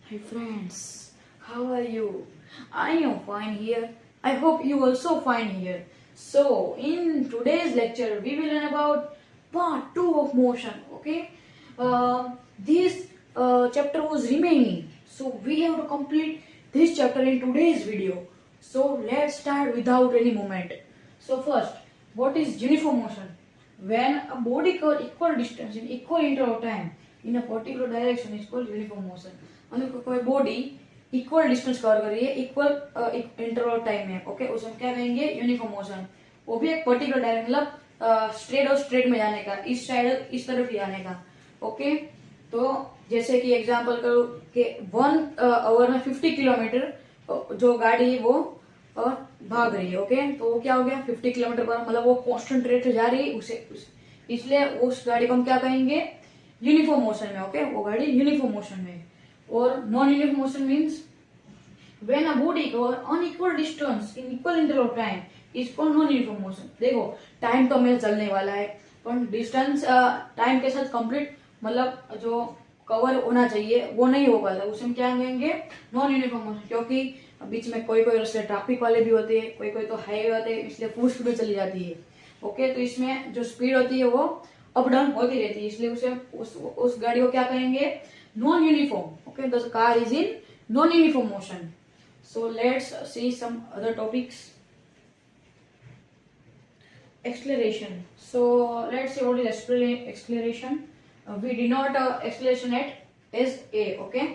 Hi friends, how are you? I am fine here. I hope you also fine here. So in today's lecture we will learn about part 2 of motion. Okay, this chapter was remaining, so we have to complete this chapter in today's video. So let's start without any moment. So first, what is uniform motion? When a body covers equal distance in equal interval of time in a particular direction is called uniform motion. मतलब कोई body equal distance cover कर रही है equal interval time में, okay, उसमें क्या कहेंगे uniform motion. वो भी एक पर्टिकुलर डायरेक्शन, मतलब स्ट्रेट और स्ट्रेट में जाने का, इस साइड इस तरफ ही जाने का, ओके. तो जैसे कि एग्जांपल करो कि 1 आवर में 50 किलोमीटर जो गाड़ी है वो भाग रही है, ओके. तो वो क्या हो गया 50 किलोमीटर पर, मतलब वो कांस्टेंट रेट से जा रही है उसे इसलिए उस गाड़ी को हम क्या कहेंगे यूनिफॉर्म मोशन में, ओके. वो गाड़ी यूनिफॉर्म मोशन में. और non uniform motion means when a body cover unequal distance in equal interval of time is called non uniform motion. देखो टाइम तो हमें चलने वाला है, पर डिस्टेंस टाइम के साथ कंप्लीट मतलब जो कवर होना चाहिए वो नहीं हो पाता, उसे हम क्या कहेंगे नॉन यूनिफॉर्म मोशन. क्योंकि बीच में कोई कोई रास्ते ट्रैफिक वाले भी होते हैं, कोई कोई तो हाईवे होते हैं, इसलिए फुल स्पीड में चली जाती है, ओके. तो इसमें जो स्पीड होती है वो अप डाउन होती रहती है, इसलिए उसे उस गाड़ी को क्या कहेंगे non-uniform. Okay, the car is in non-uniform motion. So let's see some other topics. Acceleration. So let's see what is acceleration. We denote acceleration at as a. Okay.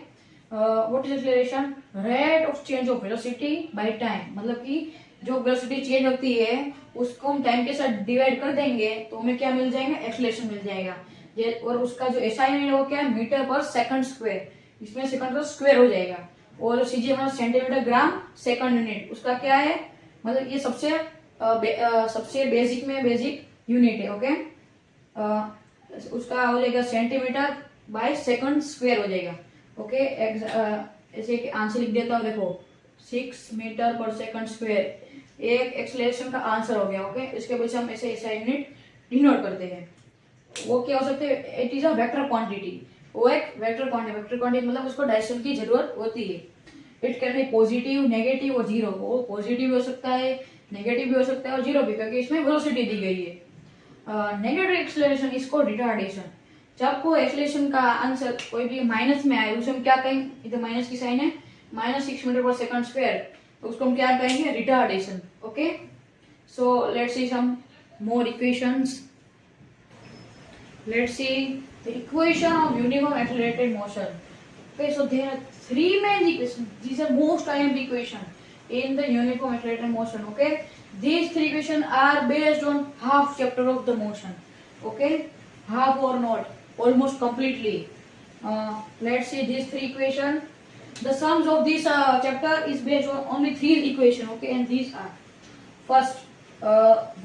What is acceleration? Rate of change of velocity by time. मतलब कि जो velocity change होती है उसको हम time के साथ divide कर देंगे तो हमें क्या मिल जाएगा एक्सेलरेशन मिल जाएगा. और उसका जो एसआई यूनिट वो क्या है मीटर पर सेकंड स्क्वायर, इसमें सेकंड का स्क्वायर हो जाएगा. और सीजी हमारा सेंटीमीटर ग्राम सेकंड यूनिट, उसका क्या है मतलब ये सबसे बेसिक में बेसिक यूनिट है, ओके. उसका हो जाएगा सेंटीमीटर बाय सेकंड स्क्वायर हो जाएगा, ओके. ऐसे आंसर लिख देता हूँ, देखो 6 मीटर पर सेकंड स्क्वायर एक एक्सेलरेशन का आंसर हो गया, ओके. इसके वजह से हम ऐसे एसआई यूनिट डिनोट करते हैं. वो क्या हो सकते हैं it is a vector quantity. वो एक वेक्टर क्वांटिटी मतलब उसको डायरेक्शन की जरूरत होती है. It can be positive negative और जीरो. वो पॉजिटिव भी हो सकता है नेगेटिव भी हो सकता है और जीरो भी, क्योंकि इसमें वेलोसिटी दी गई है. नेगेटिव एक्सेलरेशन इसको रिटार्डेशन. जब कोई एक्सेलरेशन का आंसर कोई भी माइनस में आए उसे हम क्या कहेंगे, इधर माइनस की साइन है -6 मीटर पर सेकंड स्क्वायर, तो उसको हम क्या कहेंगे retardation, okay. So let's see some more equations. Let's see the equation of uniform accelerated motion. Okay, so there are 3 main equations. These are most IMP equation in the uniform accelerated motion. Okay, these 3 equations are based on half chapter of the motion. Okay, half or not, almost completely. Let's see these 3 equations. The sums of this chapter is based on only 3 equations. Okay, and these are first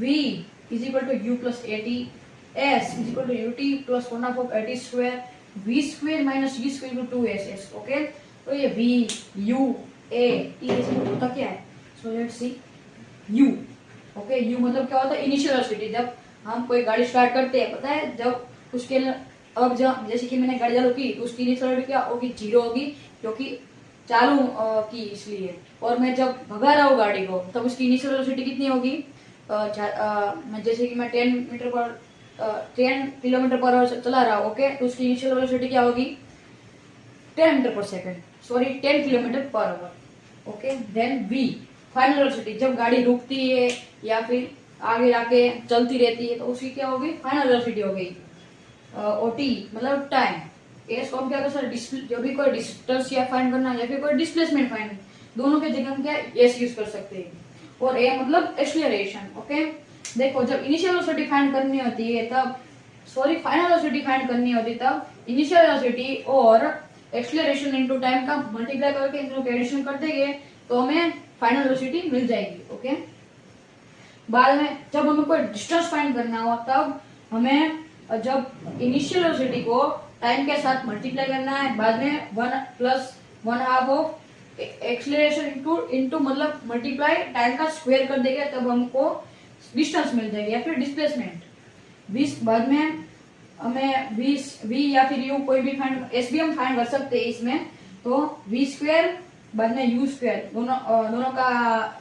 V is equal to U plus AT. S is equal to ut plus 1/2 of at square. V square minus u square equal to 2ss. Okay, तो ये V U A T ऐसे होता क्या है. सो let's C U. Okay, U मतलब क्या होता है इनिशियल वेलोसिटी. जब हम कोई गाड़ी स्टार्ट करते हैं पता है जब उसके अब जब जैसे कि मैंने गाड़ी चालू की तो उसकी इनिशियल वेलोसिटी क्या होगी 0 होगी, क्योंकि चालू की इसलिए. और मैं जब भगा रहा हूँ गाड़ी को तब उसकी इनिशियल वेलोसिटी कितनी होगी, जैसे कि मैं 10 मीटर पर 10 किलोमीटर पर आवर चला रहा हूँ, ओके. तो उसकी इनिशियल वेलोसिटी क्या होगी 10 मीटर पर सेकंड, सॉरी 10 किलोमीटर पर hour, okay. Then V final velocity, जब गाड़ी रुकती है या फिर आगे जाके चलती रहती है तो उसकी क्या होगी फाइनल वेलोसिटी हो गई. और T मतलब टाइम. एस को हम क्या कर सकते जो भी कोई डिस्टेंस या फाइंड करना या फिर कोई डिस्प्लेसमेंट फाइंड, दोनों के जगह हम क्या एस यूज कर सकते हैं. और ए मतलब एक्सेलरेशन, ओके. देखो जब इनिशियल वेलोसिटी फाइंड करनी होती है तब सॉरी फाइनल वेलोसिटी फाइंड करनी होती है तब इनिशियल वेलोसिटी और एक्सेलरेशन इनटू टाइम का मल्टीप्लाई करके इन दोनों का एडिशन कर देंगे तो हमें फाइनल वेलोसिटी मिल जाएगी, ओके. बाद में जब हमें कोई डिस्टेंस फाइंड करना हो तब हमें जब इनिशियल वेलोसिटी को टाइम के साथ मल्टीप्लाई करना है, बाद में 1 प्लस 1/2 ऑफ एक्सेलरेशन इनटू मतलब मल्टीप्लाई टाइम का स्क्वायर कर देंगे तब हमको डिस्टेंस मिल जाएगी या फिर डिस्प्लेसमेंट. 20 बाद में हमें 20 V या फिर U कोई भी फाइंड एस भी हम फाइंड कर सकते हैं इसमें. तो v स्क्वायर बाद में u स्क्वायर दोनों का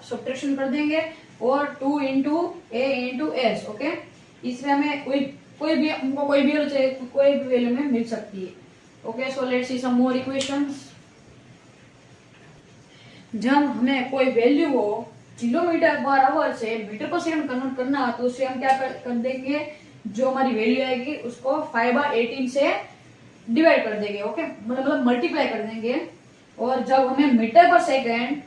सब्ट्रैक्शन कर देंगे और 2 इंटू ए इंटू एस। ओके, इसमें हमें कोई भी हमको कोई भी वैल्यू चाहिए तो कोई भी वैल्यू में मिल सकती है। Okay, so let's see some more equations. जब हमें कोई वैल्यू हो किलोमीटर पर आवर से मीटर पर सेकंड कन्वर्ट करना तो उससे हम क्या कर देंगे, जो हमारी वैल्यू आएगी उसको 5/18 से डिवाइड कर देंगे। ओके, मतलब मल्टीप्लाई कर देंगे। और जब हमें मीटर पर सेकंड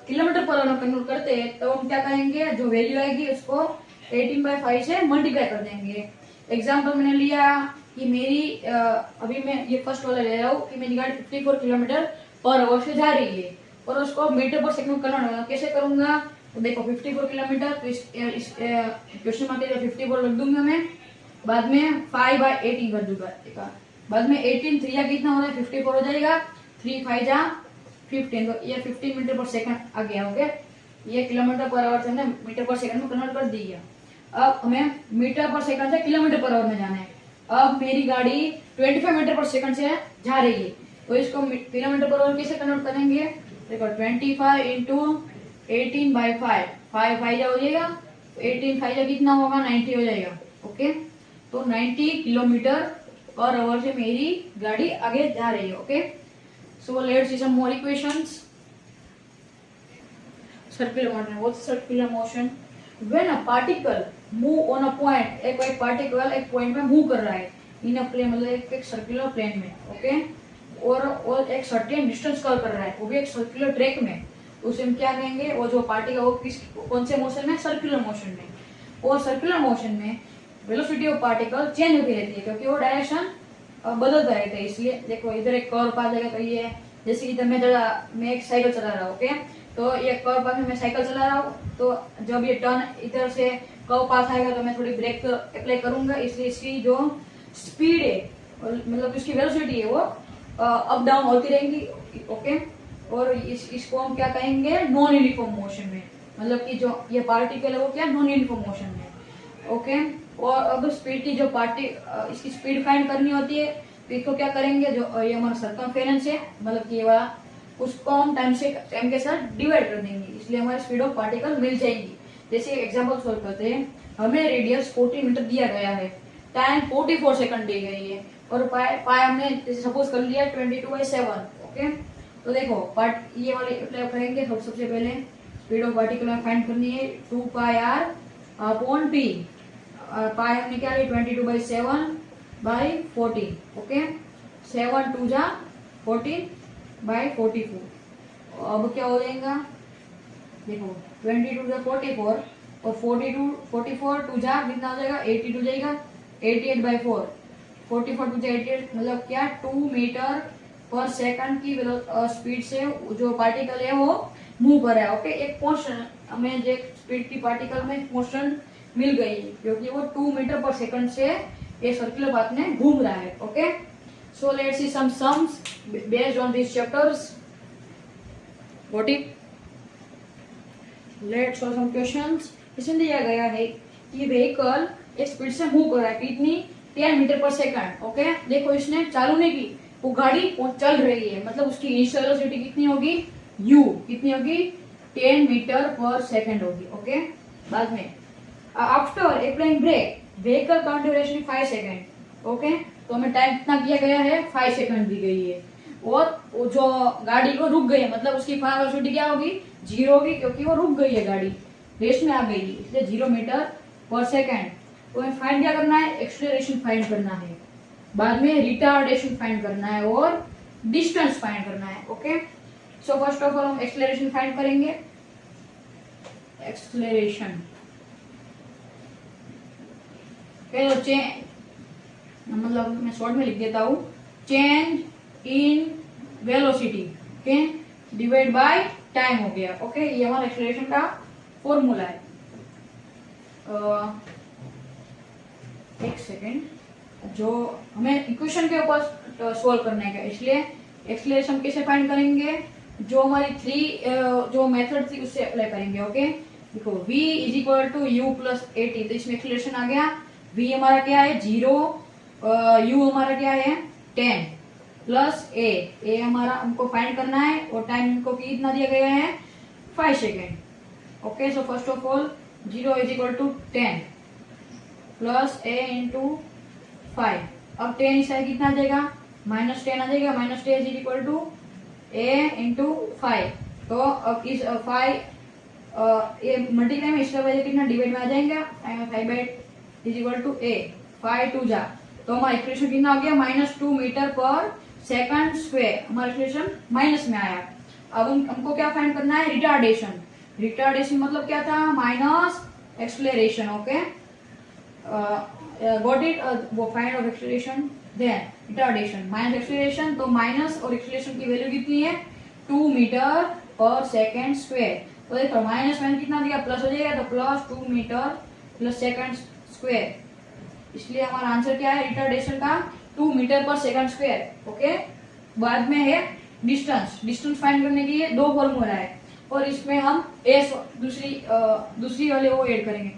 किलोमीटर पर आवर कन्वर्ट करते हैं तो हम क्या करेंगे, जो वैल्यू आएगी उसको 18/5 से मल्टीप्लाई कर देंगे। एग्जाम्पल मैंने लिया कि मेरी अभी मैं ये फर्स्ट वाला ले रहा हूँ कि मेरी गाड़ी 54 किलोमीटर पर आवर से जा रही है और उसको मीटर पर सेकंड कन्वर्ट कैसे करूंगा, तो देखो 54 किलोमीटर, तो इस क्वेश्चन मार्क के 54 रख दूंगा मैं, बाद में 5/18 कर दूंगा, बाद में 18 3 कितना हो रहा है 54 हो जाएगा, 3 5 जा 15, तो ये 15 मीटर पर सेकंड आ गया। ओके, ये किलोमीटर पर आवर से हमने मीटर पर सेकंड में कन्वर्ट कर दिया। अब हमें मीटर पर सेकंड से किलोमीटर पर आवर में जाना है। अब मेरी गाड़ी 25 मीटर पर सेकंड से जा रही है तो इसको किलोमीटर पर आवर कैसे कन्वर्ट करेंगे, देखो 25 इंटू 18/5, 5 5 हो जाएगा, 18 5 कितना होगा 90 हो जाएगा। ओके, तो 90 किलोमीटर पर आवर से मेरी गाड़ी आगे जा रही है। Okay, so let's see some more equations. Circular motion, what's circular motion, when a particle move on a point, एक पार्टिकल एक पॉइंट में मूव कर रहा है इन अ प्लेन, मतलब एक सर्कुलर प्लेन में। ओके, और एक सर्टेन डिस्टेंस कवर कर रहा है वो भी एक सर्कुलर ट्रैक में, तो उसे हम क्या कहेंगे, वो जो पार्टिकल वो कौन से मोशन में, सर्कुलर मोशन में। और सर्कुलर मोशन में वेलोसिटी ऑफ पार्टिकल चेंज होती रहती है क्योंकि वो डायरेक्शन बदलता रहता है। इसलिए देखो इधर एक कर्व पास जाएगा, तो ये जैसे इधर मैं एक साइकिल चला रहा हूँ। ओके, तो ये कर्व पास में मैं साइकिल चला रहा हूँ, तो जब ये टर्न इधर से कर्व पास आएगा तो मैं थोड़ी ब्रेक अप्लाई करूंगा, इसलिए इसकी जो स्पीड है मतलब इसकी वेलोसिटी है वो अप डाउन होती रहेंगी। ओके, और इसको हम क्या कहेंगे, नॉन यूनिफॉर्म मोशन में, मतलब कि जो ये पार्टिकल है वो क्या नॉन यूनिफॉर्म मोशन में। ओके, और अब स्पीड की जो इसकी स्पीड फाइंड करनी होती है तो इसको क्या करेंगे, जो ये हमारा सर्कमफेरेंस है मतलब कि ये वाला, उसको हम टाइम के साथ डिवाइड कर देंगे, इसलिए हमारी स्पीड ऑफ पार्टिकल मिल जाएगी। जैसे एग्जांपल सॉल्व करते हैं, हमें रेडियस 40 मीटर दिया गया है, टाइम 44 सेकंड दी गई है और पाई हमने जैसे सपोज कर लिया 22/7। ओके, तो देखो पार्ट ये वाले अप्लाई करेंगे। तो सबसे पहले स्पीड ऑफ पार्टिकल फाइंड करनी है 2πr/p, पाई हमने क्या लिया 22/7/14। ओके, 7 2 जा 14/44। अब क्या हो जाएगा, देखो 22 जा 44 और 44 2 जा कितना हो जाएगा 82 जाएगा, 88/4, 44 2 जा 88 मतलब क्या 2 मीटर पर सेकंड की स्पीड से जो पार्टिकल है वो मूव कर रहा है। ओके, एक पोर्शन हमें जो स्पीड की पार्टिकल में पोर्शन मिल गई क्योंकि वो 2 मीटर पर सेकंड से ये सर्कुलर पाथ में घूम रहा है। Okay, so let's see some sums based on this chapters. Got it? Let's solve some questions. इसमें दिया गया है कि व्हीकल एक स्पीड से मूव कर रहा है, कितनी 10 मीटर पर सेकंड। ओके, देखो इसने चालू नहीं की, वो गाड़ी चल रही है, मतलब उसकी इनिशियल वेलोसिटी कितनी होगी, u कितनी होगी 10 मीटर पर सेकंड होगी। ओके, बाद में after applying brake vehicle count duration 5 second. Okay, तो हमें टाइम कितना किया गया है 5 सेकंड दी गई है और वो जो गाड़ी को रुक गई है मतलब उसकी फाइनल वेलोसिटी क्या होगी 0 होगी क्योंकि वो रुक गई है, गाड़ी रेस में आ गई है, इसलिए 0 मीटर पर सेकंड। तो हमें फाइंड क्या करना है, एक्सेलरेशन फाइंड करना है, बाद में रिटार्डेशन फाइंड करना है और डिस्टेंस फाइंड करना है। Okay, so first of all हम एक्सेलरेशन फाइंड करेंगे। एक्सेलरेशन मतलब मैं शॉर्ट में लिख देता हूँ, change in velocity okay divide by time हो गया। ओके, ये हमारा एक्सेलरेशन का फॉर्मूला है। एक सेकेंड, जो हमें इक्वेशन के ऊपर सॉल्व करने का, इसलिए एक्सेलरेशन कैसे फाइंड करेंगे, जो हमारी जो मेथड थी उससे अप्लाई करेंगे। ओके, देखो v = u + 80, तो इसमें एक्सेलरेशन आ गया, v हमारा क्या है 0, u हमारा क्या है 10, प्लस ए हमारा हमको फाइंड करना है और टाइम हमको कितना दिया गया है 5 second. Okay, so first of all 0 is equal to 10 plus A into 5। अब 10 इस साइड कितना आ जाएगा -10 आ जाएगा, -10 is equal to A into 5। तो अब इस 5 ये मल्टीप्लाई में इसका वजह कितना डिवाइड में आ जाएगा 5/8 इज इक्वल टू ए 5 2 जा। तो हमारा इक्वेशन कितना हो गया -2 मीटर पर सेकंड स्क्वायर, हमारा इक्वेशन माइनस में आया। अब हमको क्या फाइंड करना है रिटार्डेशन। रिटार्डेशन मतलब क्या था minus acceleration. Okay, got it, वो find of acceleration then retardation minus acceleration. तो माइनस और एक्सेलरेशन की वैल्यू कितनी है 2 मीटर पर सेकंड स्क्वायर। तो देखो माइनस मैंने कितना दिया प्लस हो जाएगा, तो plus 2 metre plus second square, इसलिए हमारा आंसर क्या है रिटार्डेशन का 2 मीटर पर सेकंड स्क्वायर। ओके, बाद में है डिस्टेंस फाइंड करने के लिए 2 फॉर्मूला है और इसमें हम एस दूसरी वाले वो ऐड करेंगे।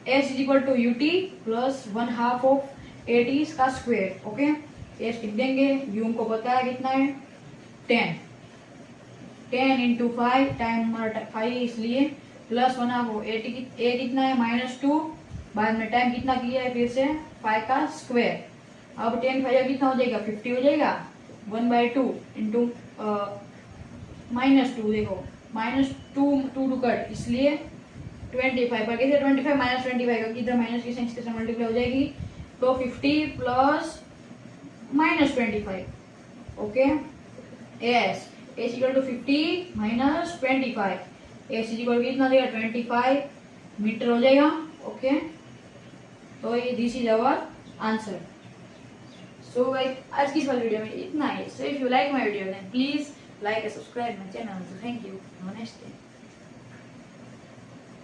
S is equal to UT plus 1/2 of AT का स्क्वायर। ओके, एस लिख देंगे, यू हमको पता है कितना है 10 इंटू 5 टाइम हमारा 5 इसलिए प्लस 1/2 ऑफ एटी। ए कितना है -2, बाद में टाइम कितना किया है फिर से 5 का स्क्वायर। अब 10 5 कितना हो जाएगा 50 हो जाएगा 1/2 इंटू -2। देखो -2 टू कट, इसलिए 25 पर कैसे 25 -25 का किधर माइनस की साइन के साथ मल्टीप्लाई हो जाएगी, तो 50 plus -25। Okay, S equal to 50 minus 25, S equal कितना देगा 25 मीटर हो जाएगा। ओके, तो ये this is our answer. So guys आज की इस वाली वीडियो में इतना ही। So if you like my video then please like and subscribe my channel. Thank you, have a nice day.